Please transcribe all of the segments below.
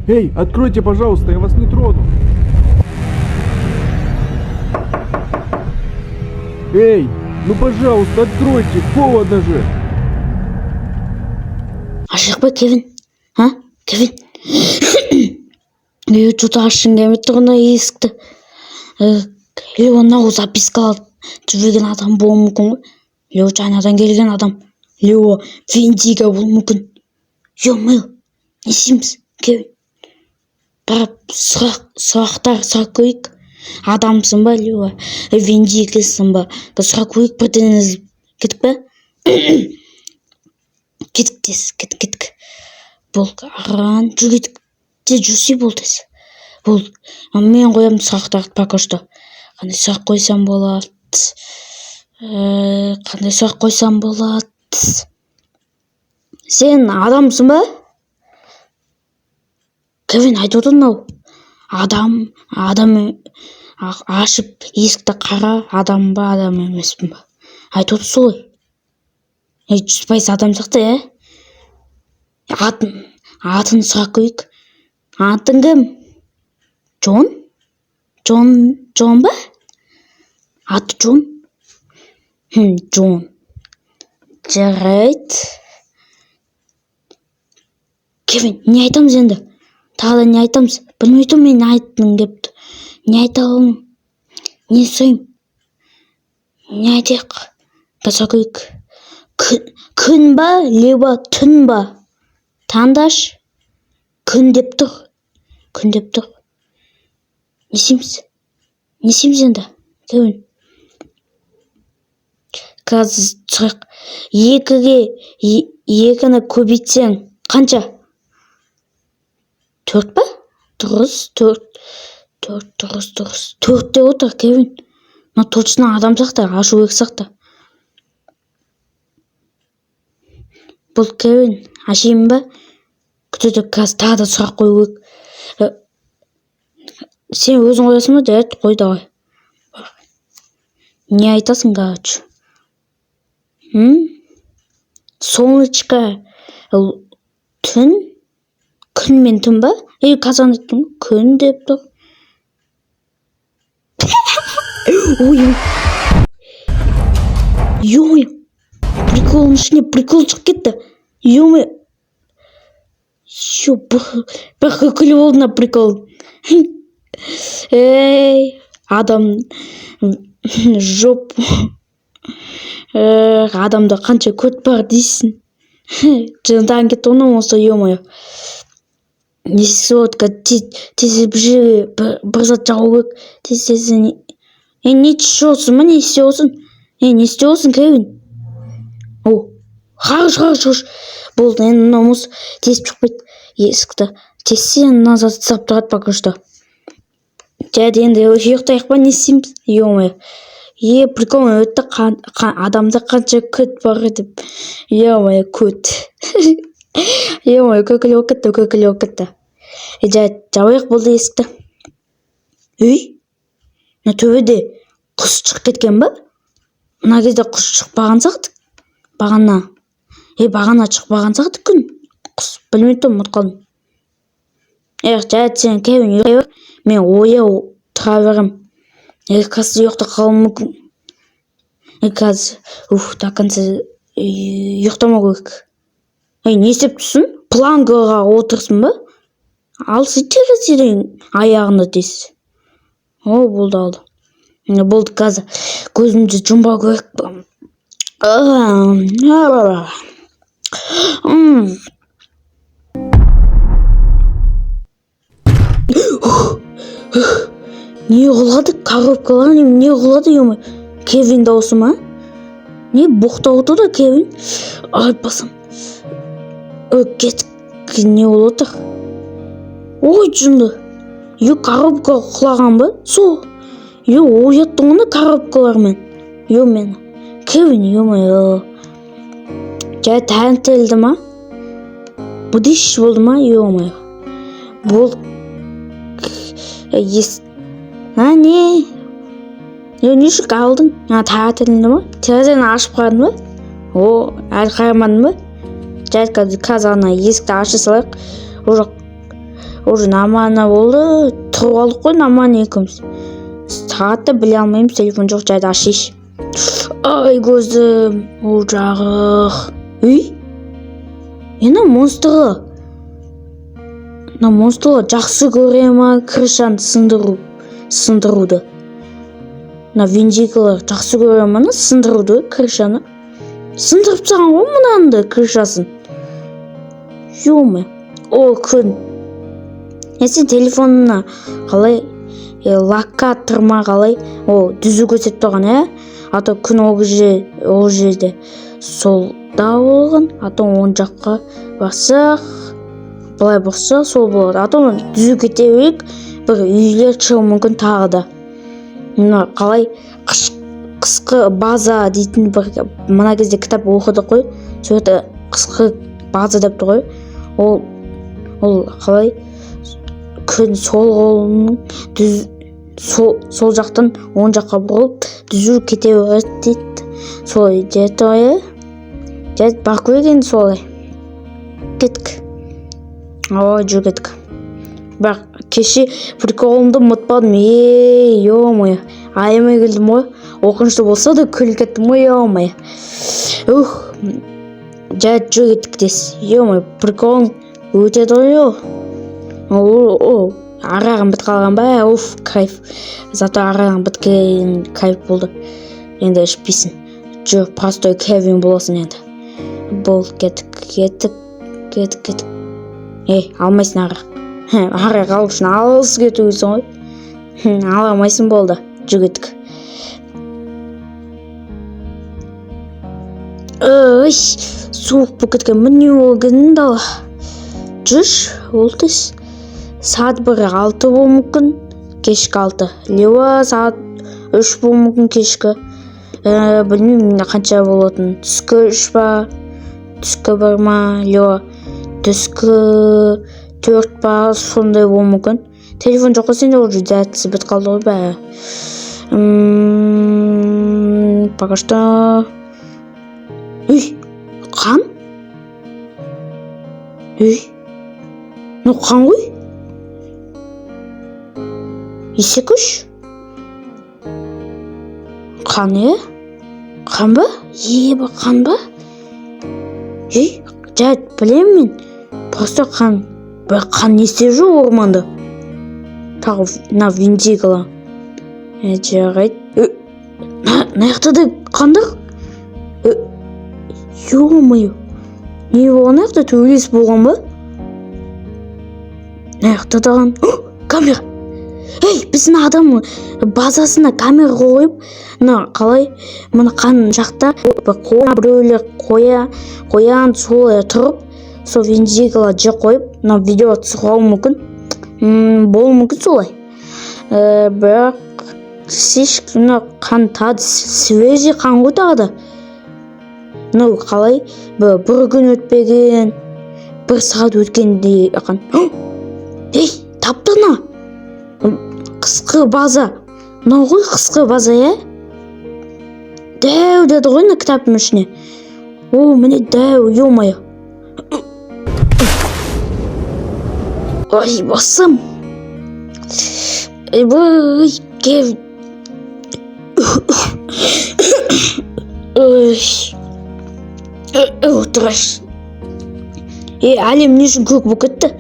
Эй, откройте, пожалуйста, я вас не трону. Эй, ну пожалуйста, откройте, холодно же. Ашық па, Кевин? А, Кевин? Үй что-то ашың келмей тұрғанда есікті. Лео записка алып жүрген адам болуы мүмкін ғой. Лео Чайнадан келген адам. Лео Виндиго болуы мүмкін. Ё-моё, не істейміз, Кевин? Бірақ сұрақтар қойып. Адамсың ба, Лео? Виндигосың ба? Бір сұрақ қойып, бірден іздеп кетіп па? Кетік. Бұл ағарған жүргедік. Те жүрсе бол десі. Бұл, мен қоямын сұрақтарды пока что. Қандай сұрақ қойсам болады? Сен адамсың ба? Кевин айтып отыр мынау. Адам ашып есікті қара, адам ба, адам емеспін ба? Айтып отыр солай. 100% адам сияқты, атын сұрақ қойып. Атың кім? Джон ба? Аты Джон? Джон. Жарайды. Кевин, не айтамыз енді? Тағы да не айтамыз? Білмей тұрмын мен не айтқым келіп тұр. Не айтамын? Не сұрайым? Не айтайық? Басқа көйік. Күн ба, либо түн ба? Таңдаш. Күн деп тұр. Не істейміз енді? Кевин. Қазір сұрақ. Екіні көбейтсең қанша? 4 па? Дұрыс. 4 деп отыр, Кевин. Но точно адам сияқты, ашу керек сияқты. Бұл Кевин, ашайын ба? Күтеді, қазір тағы да сұрақ қою керек. Сен өзің қоясың ба? Жарайды, қой давай. Не айтасың, короче? Солнышко, түн? Күн мен түн ба? Қазан айттым, күн деп тұр. Ой, приколдың ішіне прикол шығып кетті. Ё-моё. Бір күліп олды на прикол. Адам жоп. Адамда қанша көт бар дейсің. Жындан кетті оны осы, ё-моё. Не істейсің, тез бір зат жағу керек. Тез. Не ішесің ма, не істейсің? Не істейсің, Кевин? Хорош. Болды, енді намыс тесіп шықпайды. Есікті тессе назад сап тұрады пока что. Жайды енді ұйықтайық па, не істейміз? Ё-моё. Прикол өтті, адамда қанша көт бар деп. Ё-моё, көт. Ё-моё, көкілі кетті. Жайды, жабайық болды есікті. Мына төбеде құс шығып кеткен ба? Мына кезде құс шықпаған сияқты. Бағана шықпаған сияқты күн. Құс білмей тұрмын, ұмытып қалдым. Жайды, сен Кевин ұйықтай. Мен ояу тұра берем. Қазір ұйықта қалуым мүмкін. Қазір, до конца ұйықтамау керек. Не істеп тұрсың? Планкаға отырсың ба? Ал терезеден аяғында дейсіз. Болды алды. Болды, қазір көзімді жұмбау керек. Не құлады? Коробкалар не құлады, ё-моё? Кевин дауысы ма? Не боқтап отыр да, Кевин? Ай, басым. Не болды? Ой, жынды. Коробка құлаған ба? Сол. Ояттың оны коробкалармен. Мен. Кевин, ё-моё. Жай тәнтелді ма? Бұдиш болды ма? Ё-моё. Болды. Не? Нешік алдың? Тәнтелді ма? Терезені ашып қадың ба? Әлі қайырмадың ба? Жай қазір есікті ашы салайық. уже намана болды, тұрып алдық қой наман екеуміз. Сағатты біле алмаймыз, телефон жоқ, жайды ашиш. Ай көзім, о жағы. Үй? Ена монстры. На монстры жақсы көре ма крышаны сындыруды. На виндикалар жақсы көре ма сындыруды крышаны. Сындырып тастаған ғой мынанды крышасын. Ё-мо. О күн. Сен телефонына қалай локаторма қалай дүзу көрсетіп тұрған, ата күн ол жерде солда болған, ата оң жаққа барсақ, былай барсақ сол болады. Ата дүзу кете берейік, бір үйлер шығуы мүмкін тағы да. Мына қалай қысқы база дейтін бір мына кезде кітап оқыдық қой, сол жерде қысқы база деп тұр ғой. Ол қалай күн сол қолының сол жақтан оң жаққа бұрылып дүзу кете береді дейді. Солай деді ғой. Деді бар көрген солай. Кеттік. Ой, жүр кеттік. Бірақ кеше приколымды ұмытпадым. Ё-моё. Аямай күлдім ғой. Оқынышты болса да күліп кеттім ғой, ё-моё. Деді жүр кеттік дес. Ё-моё, приколым өтеді ғой. Арағым біт қалған ба? Кайф. Зато арағым біткен кайф болды. Енді ішпейсің. Жүр, простой Кевин боласың енді. Бол, кеттік. Алмайсың арақ. Арақ алу үшін алыс кетуісің ғой. Ала алмайсың болды. Жүр кеттік. Суық бұл кеткен. Міне ол күнін дала. Жүр, ол тез. Сағат 1:06 болу мүмкін, кешкі 6. Лева сағат 3 болу мүмкін кешкі. Білмеймін қанша болатын. Түскі 3 ба, түскі 1 ма, лева түскі 4 ба, сондай болу мүмкін. Телефон жоқ сенде уже дәтісі біт қалды ғой бә. Пока что. Үй, қан? Үй, қан ғой? Есек үш? Қан, Қан ба? Қан ба? Жайт, білем мен. Просто қан. Бірақ қан не істеп жүр орманда? Тағы на виндикала. Жарайды. Наяқта да қандық? Ё-моё. Не болған наяқта төбелес болған ба? Наяқта даған. Камера! Біздің адам базасына камера қойып, қалай мұны қан жақта біреулер қоян солай тұрып, сол виндикала жек қойып, видео түсіруі мүмкін. Болу мүмкін солай. Бірақ қан тады свежий қан ғой тағы да. Қалай бір күн өтпеген, 1 сағат өткенде қан. Таптына! Қысқы база. Ғой қысқы база, Дәу деді ғой кітаптың ішіне. Міне дәу, ё-моё. Ой, басым. Кев. Отыраш. Әлем не үшін көк болып кетті?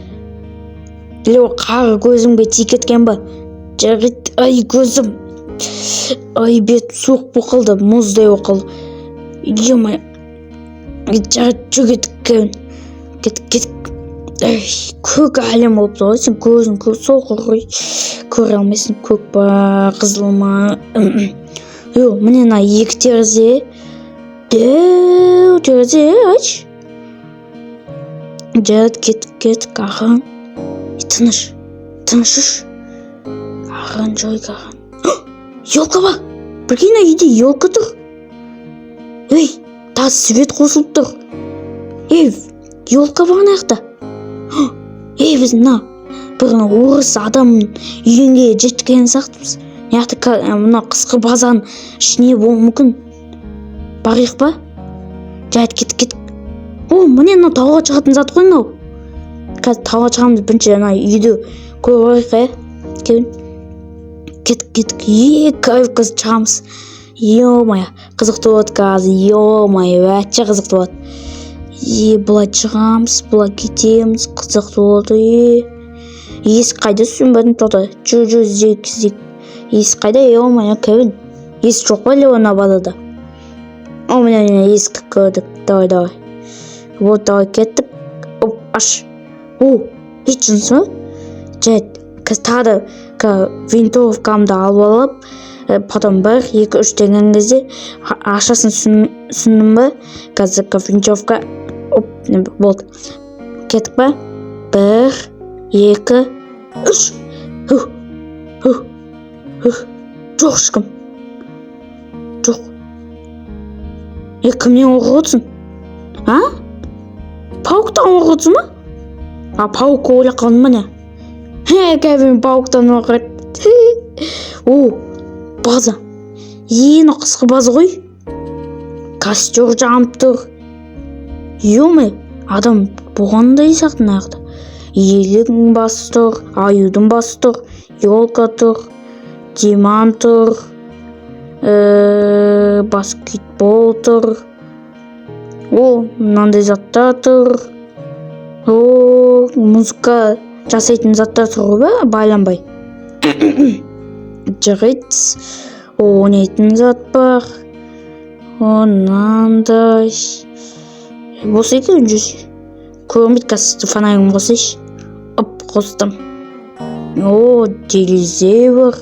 Лео қары көзімге тиіп кеткен ба? Жарайды, көзім. Бет суық болып қалды, мұздай болып қалды. Ё-моё. Жарайды, жүр кеттік. Көк әлем болып тұр ғой, сен көзің сол қорғай. Көре алмайсың, көк ба, қызыл ма. Міне на 2 терезе. Дәу терезе, айч. Жарайды, кеттік, ағаң. Тыныш. Ағаң жойға ағаң. Елка ба? Прикинь, үйде елка тұр. Тағы свет қосылып тұр. Елка бар аяқта. Біз бір орыс адамның үйінге жеткен сақтымыз. Мына қысқы базаның ішіне болу мүмкін. Барайық ба? Жайт кеттік. Міне тауға шығатын зат қой мынау. қазір тауға шығамыз, бірінші ана үйді көріп алайық, Кевин. Кеттік. Көріп шығамыз. Ё-моё, қызықты болады қазір. Ё-моё, өте қызықты болады. Бұлай шығамыз, бұлай кетеміз, қызықты болады. Есік қайда түсінбедім, тоқта. Жүр, іздейік. Есік қайда, ё-моё, Кевин. Есік жоқ па Леона базада? Міне есікті көрдік. Давай. Вот, давай кеттік. Оп, аш. Ит жынсы ма? Жайт. Қазір тағы винтовкамды алып алып, потом 1, 2, 3 деген кезде ашасын түсіндім ба? Қазір винтовка. Оп, болды. Кеттік па? 1, 2, 3. Жоқ ешкім. Жоқ. Кімнен оқ отсын? Пауктан оқ отсын ма? Паук ойлап қалдым ма не? Кевин пауктан оқ отты. База. Ені қысқы база ғой. Костер жанып тұр. Ё-моё, адам болғандай сияқты нақта. Елдің басы тұр, аюдың басы тұр, елка тұр, диман тұр, баскетбол тұр. Мынандай заттар тұр. Музыка жасайтын заттар тұр ба, байланбай. Жарайды. Ойнайтын зат бар. Мынандай. Болса екен жүз. Көрмейді қазір фонарим қосайшы. Қостым. Терезе бар.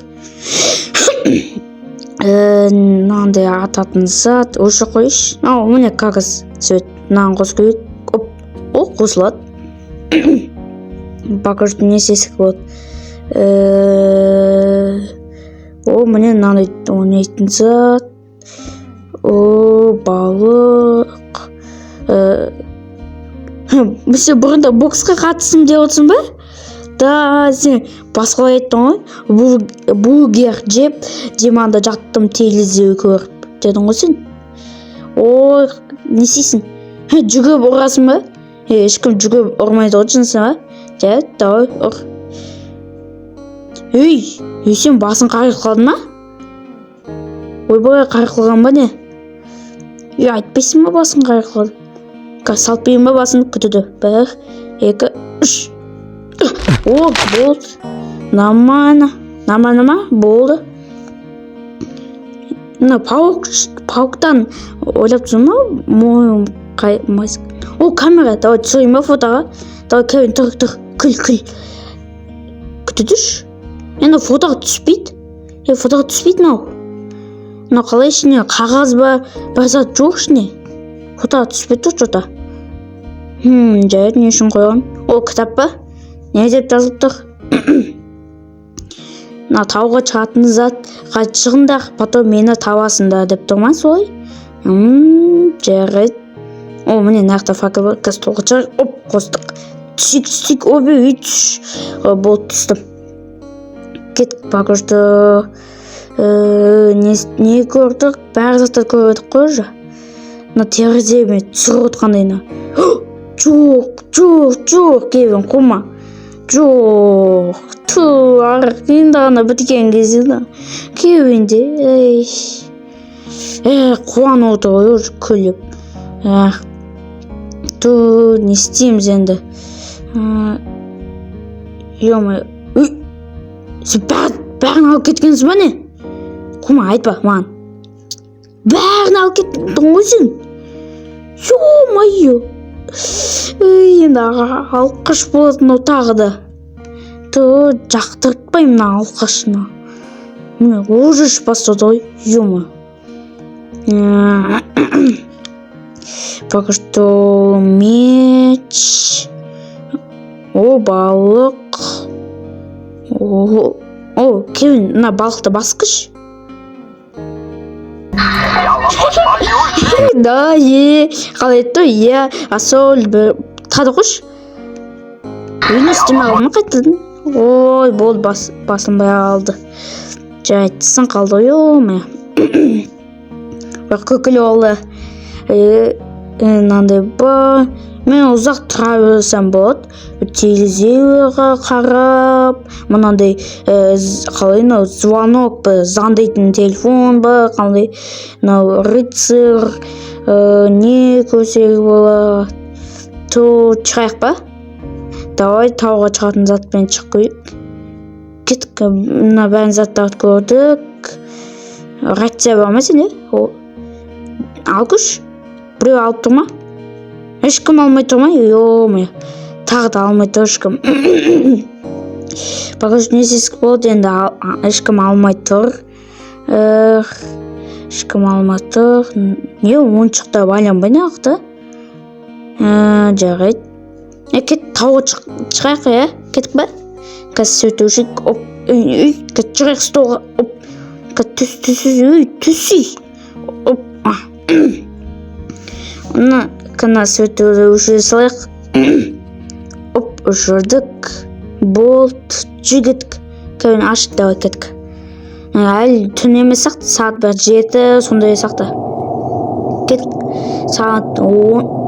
Мынандай ататын зат. Осы қойшы. Міне қағаз свет. Мынаны қосып көрейік. Қосылады. Багаждың несесі болады. Міне мынандай ойнайтын зат. Балық. Бізде бұрында боксқа қатысым деп отырсың ба? Сен басқалай айттың ғой. Бургер жеп, Диманда жаттым телевизор көріп дедің ғой сен. Не істейсің? Жүгіріп ұрасың ба? Ешкім жүгіріп ұрмайды ғой жынсың ба? Давай ұр. Сен басын қайыр қалдың ма? Ойбай, қайыр қалған ба не? Айтпайсың ба басын қайыр қалдың? Салып берейін ба басын күтіді? 1, 2, 3. Болды. Нормально ма? Болды. Пауктан ойлап тұрсың ма? Мойын қаймайсың. Камера, давай түсірейін ба фотоға? Давай, Кевин, тұр. Күл. Күтідіш? Фотоға түспейді. Фотоға түспейді мынау. Қалай ішіне қағаз ба? Бір зат жоқ ішіне. Фотоға түспейді жота. Жайт, не үшін қойған? Кітап ба? Не деп жазылып тұр? Тауға шығатын зат қайт шығындар, потом мені табасында деп тұрман солай? Жарайды. Міне нақты факел бар, қазір толға шығар. Қостық. Түсік, үй түш. Болды, түстім. Кеттік багажды. Не көрдік? Бәрі заттар көрдік қой жа. Тереземе түсіріп отқандайына. Жоқ, Кевин, қома. Жоқ, енді ғана біткен кезді. Кевинде, қуан отыр ғой, күліп. Не істейміз енді? Ё-моё, сен бәрін алып кеткенсің ба не? Қома, айтпа, маған. Бәрін алып кеттің ғой сен? Ё-моё. Енді алқыш болатын о тағы да. Жақтыртпаймын алқышына. Уже бастады ғой. Ё-моё. Пока что меч. Балық. Кевин, балықты басқыш. Да, қалай етті, асол тады қош. Үйін істеме алма қайттыдың. Болды, басынбай алды. Жайтысын қалды, ой. Бірақ көкілі олы. Нандай ба, мен ұзақ тұра берсем болады. Телевизорға қарап, мынандай қалай мынау звонок ба, звондайтын телефон ба, қандай мынау рыцарь не көрсек болады. Шығайық па? Давай тауға шығатын затпен шығып қойып. Кеттік, мына бәрін заттарды көрдік. Рация бар ма сенде? Ал күш. Біреу алып тұр ма? Ешкім алмай тұр ма? Йо-мо. Тағы да алмай тұр ешкім. Багаж не сесік болды, енді ешкім алмай тұр. Ешкім алмай тұр. Не, ойыншықтар байланбай неғықты? Жарайды. Кет, тауға шығайық, кеттік ба? Қазір сөйтушік, кет шығайық столға, кет түсі. Оны кана сөйтуші салайық. Жүрдік. Болт, жүгітік. Кәуін ашық давай кеттік. Әлі түн емес сақты, сағат бір 7, сондай сақты. Кеттік. Сағат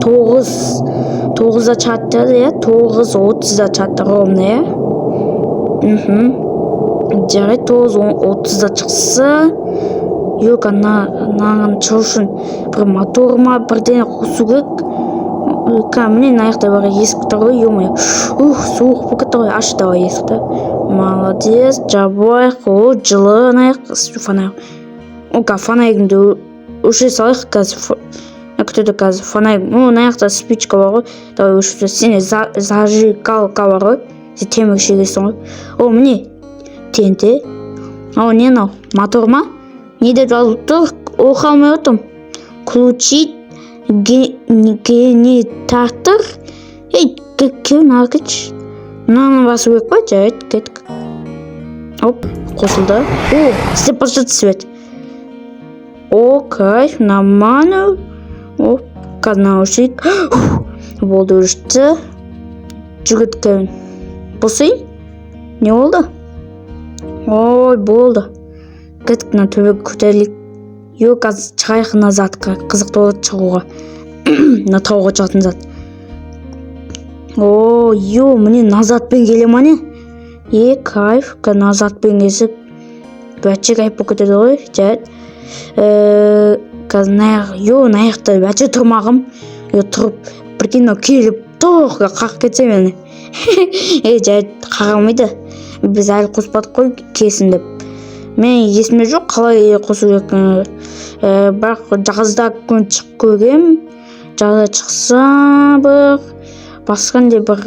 9-да чатты, 9:30-да чатты ровно, Жарайды, 9:30-да шықса, yok наған шығу үшін бір мотор ма, бірден қосу керек. Міне аяқта бар есік тұр ғой, ё-моё. Суық болып кетті ғой, аш давай есікті. Молодец, жабайық, жылы аяқ, фонарик. Фонаригімді өшіре салайық қазір. Күтеді қазір фонарик. Аяқта спичка бар ғой, давай өшіре. Сене зажигалка бар ғой, сен темекі шегесің ғой. Міне, тенте. Не нау, мотор ма? Не деп жазылып тұр? Оқы алмай отырмын. Включить генератор. Кеуін ары кетші. Мынаны басу керек па? Жарайды, кеттік. Қосылды. Істеп башыды свет. Кайф, нормально. Қазір наушник. Болды өрішті. Жүгіт кеуін. Босайын? Не болды? Болды. Кеттік, на төбе көтерілік. Қазір шығайық назатқа. Қызықты болады шығуға. На тауға шығатын зат. Міне назатпен келе ма не? Кайф. Назатпен келсек бәтше кайф болып кетеді ғой. Жарайды. Қазір наяқта бәтше тұрмағым. Тұрып бірден келіп тоққа қақ кетсе мені. Жарайды, қағалмайды. Біз әлі қоспадық қой кесін деп. Мен есіме жоқ қалай қосу керек. Бірақ жағызда күн шығып көргем. Жағызда шықса басқандай бір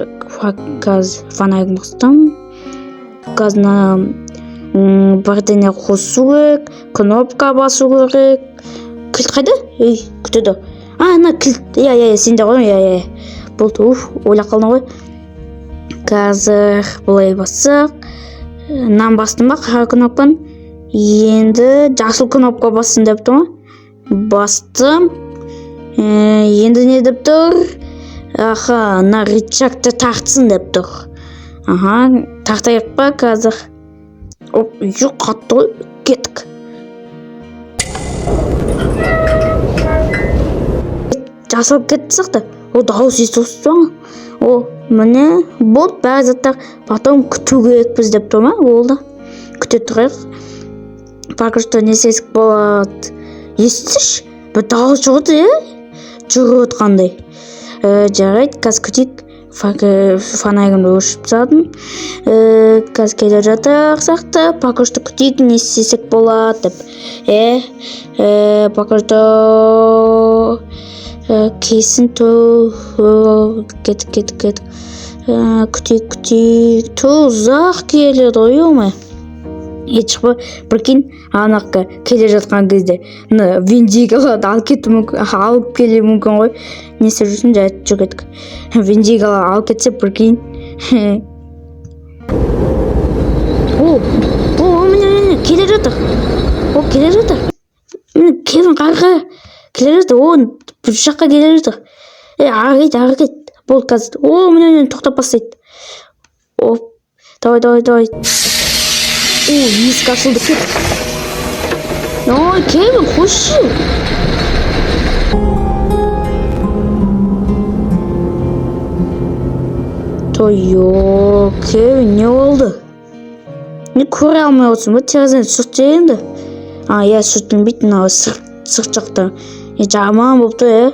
газ фонарик мықтым. Газына бірдене қосу керек, кнопка басу керек. Кілт қайда? Күтеді. Ана кілт. Сенде ғой. Болды. Ойлап қалдым ғой. Қазір бұлай бассақ. Нан бастым ба қара кнопканы? Енді жасыл кнопка бассын деп тұр. Бастым. Енді не деп тұр? На рычагты тартсын деп тұр. Тартайық па қазір? Жоқ, қатты ғой. Кеттік. Жасылып кетті сақты. Дауыс естіп тұр. Міне болды, бәрі заттар. Потом күту керекпіз деп тұр ма? Болды. Күте тұрайық. Пакышта не сесік болады? Естіш? Бір дауыс жоғыды, жүріп отқандай. Жарайды, қазір күтейік. Фонаригімді өшіп тастадым. Қазір келе жатыр сақты. Пакышта күтейік, не сесік болады деп. Пакышта кесін кеттік. Күтейік. Ұзақ келеді ғой, Ешқы біркен анаққа келе жатқан кезде Вин Дизельді алып келе мүмкін ғой. Несі жүрсін жайт жүгедік. Вин Дизельді алып кетсе біркен. Міне келе жатыр. Келе жатыр. Міне келін қарға келе жатыр. Бір жаққа келе жатыр. Ары кет. Бол қазір. Міне тоқтап бастайды. Давай. Есік ашылды, кет. Кевин, қойшы. Yok Kevin ne oldu? Ne көре алмай отырсың ба? Терезеден сүрт же енді. Иә сүрттім бит мынау сырт жақта. Жаман болыпты